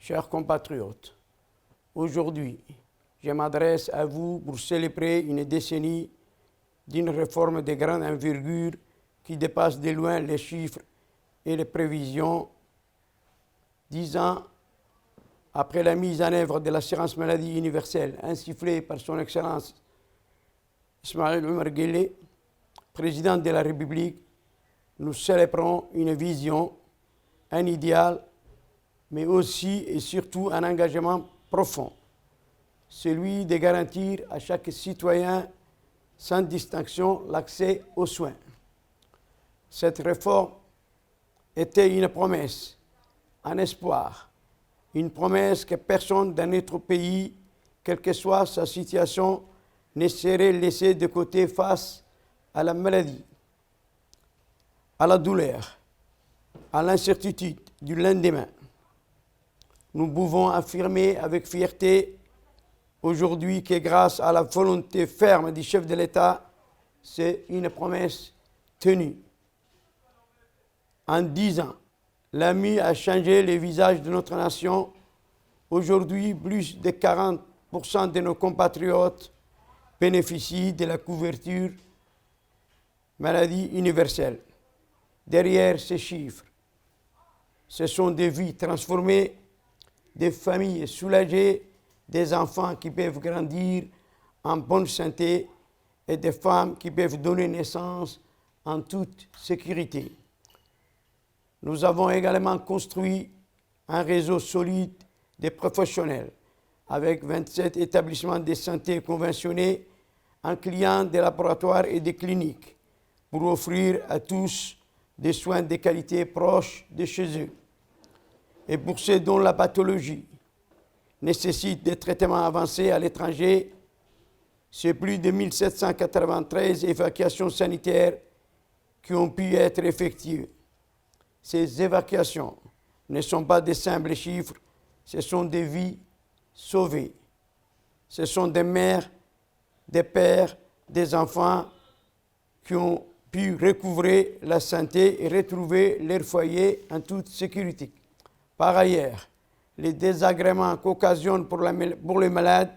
Chers compatriotes, aujourd'hui, je m'adresse à vous pour célébrer une décennie d'une réforme de grande envergure qui dépasse de loin les chiffres et les prévisions. 10 ans après la mise en œuvre de l'assurance maladie universelle insufflée par son Excellence Ismaïl Omar Guelleh, président de la République, nous célébrons une vision, un idéal, mais aussi et surtout un engagement profond, celui de garantir à chaque citoyen, sans distinction, l'accès aux soins. Cette réforme était une promesse, un espoir, une promesse que personne dans notre pays, quelle que soit sa situation, ne serait laissé de côté face à la maladie, à la douleur, à l'incertitude du lendemain. Nous pouvons affirmer avec fierté aujourd'hui que grâce à la volonté ferme du chef de l'État, c'est une promesse tenue. En 10 ans, l'AMI a changé le visage de notre nation. Aujourd'hui, plus de 40% de nos compatriotes bénéficient de la couverture maladie universelle. Derrière ces chiffres, ce sont des vies transformées, des familles soulagées, des enfants qui peuvent grandir en bonne santé et des femmes qui peuvent donner naissance en toute sécurité. Nous avons également construit un réseau solide de professionnels avec 27 établissements de santé conventionnés, un client des laboratoires et des cliniques pour offrir à tous des soins de qualité proches de chez eux. Et pour ceux dont la pathologie nécessite des traitements avancés à l'étranger, c'est plus de 1793 évacuations sanitaires qui ont pu être effectuées. Ces évacuations ne sont pas des simples chiffres, ce sont des vies sauvées. Ce sont des mères, des pères, des enfants qui ont pu recouvrer la santé et retrouver leur foyer en toute sécurité. Par ailleurs, les désagréments qu'occasionnent pour les malades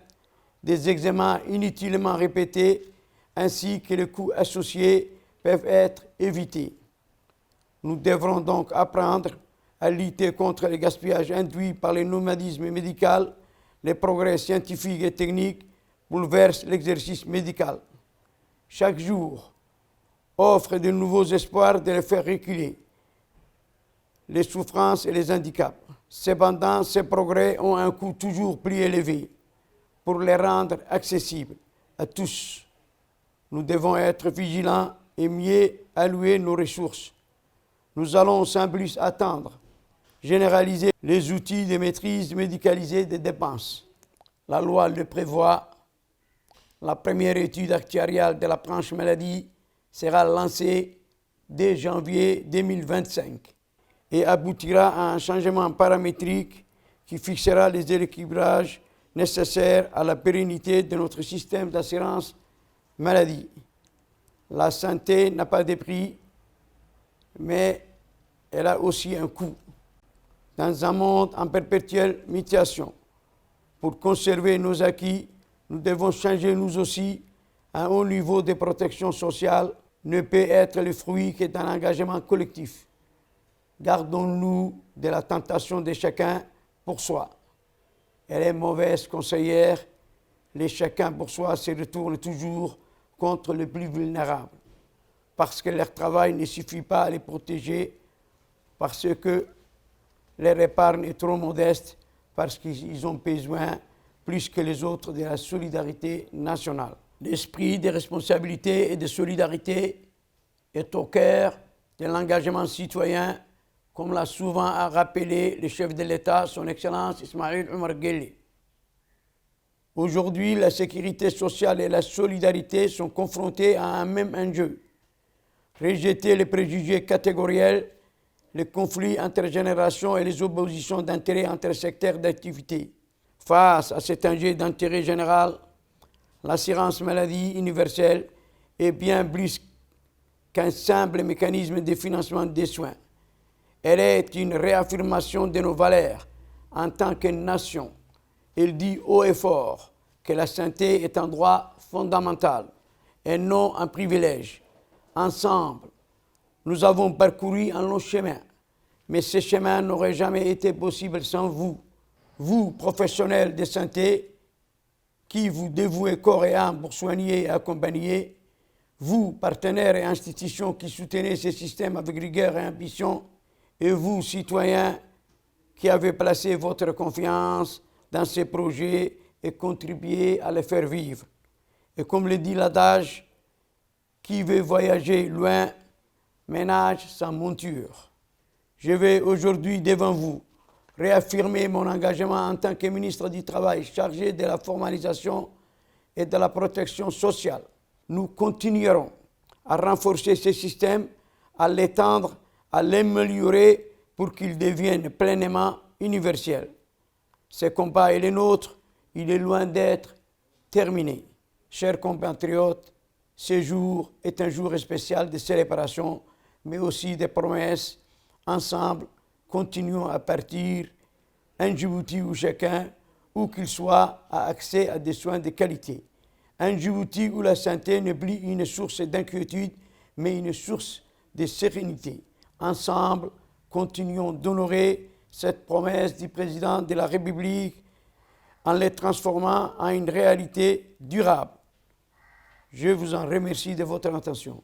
des examens inutilement répétés ainsi que les coûts associés peuvent être évités. Nous devrons donc apprendre à lutter contre le gaspillage induit par le nomadisme médical. Les progrès scientifiques et techniques bouleversent l'exercice médical. Chaque jour offre de nouveaux espoirs de les faire reculer, les souffrances et les handicaps. Cependant, ces progrès ont un coût toujours plus élevé. Pour les rendre accessibles à tous, nous devons être vigilants et mieux allouer nos ressources. Nous allons sans plus attendre généraliser les outils de maîtrise médicalisée des dépenses. La loi le prévoit. La première étude actuariale de la branche maladie sera lancée dès janvier 2025 et aboutira à un changement paramétrique qui fixera les équilibrages nécessaires à la pérennité de notre système d'assurance maladie. La santé n'a pas de prix, mais elle a aussi un coût. Dans un monde en perpétuelle mutation, pour conserver nos acquis, nous devons changer nous aussi. Un haut niveau de protection sociale ne peut être le fruit que d'un engagement collectif. Gardons-nous de la tentation de chacun pour soi. Elle est mauvaise conseillère. Les chacun pour soi se retournent toujours contre les plus vulnérables. Parce que leur travail ne suffit pas à les protéger, parce que leur épargne est trop modeste, parce qu'ils ont besoin plus que les autres de la solidarité nationale. L'esprit de responsabilité et de solidarité est au cœur de l'engagement citoyen, comme l'a souvent rappelé le chef de l'État, son Excellence Ismaïl Omar Guelleh. Aujourd'hui, la sécurité sociale et la solidarité sont confrontées à un même enjeu. Rejeter les préjugés catégoriels, les conflits intergénérations et les oppositions d'intérêts entre secteurs d'activité. Face à cet enjeu d'intérêt général, l'assurance maladie universelle est bien plus qu'un simple mécanisme de financement des soins. Elle est une réaffirmation de nos valeurs, en tant que nation, il dit haut et fort que la santé est un droit fondamental et non un privilège. Ensemble, nous avons parcouru un long chemin, mais ce chemin n'aurait jamais été possible sans vous, vous, professionnels de santé, qui vous dévouez corps et âme pour soigner et accompagner, vous, partenaires et institutions qui soutenez ces systèmes avec rigueur et ambition, et vous, citoyens, qui avez placé votre confiance dans ces projets et contribué à les faire vivre. Et comme le dit l'adage, qui veut voyager loin, ménage sa monture. Je vais aujourd'hui devant vous réaffirmer mon engagement en tant que ministre du Travail chargé de la formalisation et de la protection sociale. Nous continuerons à renforcer ce système, à l'étendre, à l'améliorer pour qu'il devienne pleinement universel. Ce combat est le nôtre, il est loin d'être terminé. Chers compatriotes, ce jour est un jour spécial de célébration, mais aussi de promesses. Ensemble, continuons à partir un Djibouti où chacun, où qu'il soit, a accès à des soins de qualité. Un Djibouti où la santé n'est plus une source d'inquiétude, mais une source de sérénité. Ensemble, continuons d'honorer cette promesse du président de la République en les transformant en une réalité durable. Je vous en remercie de votre attention.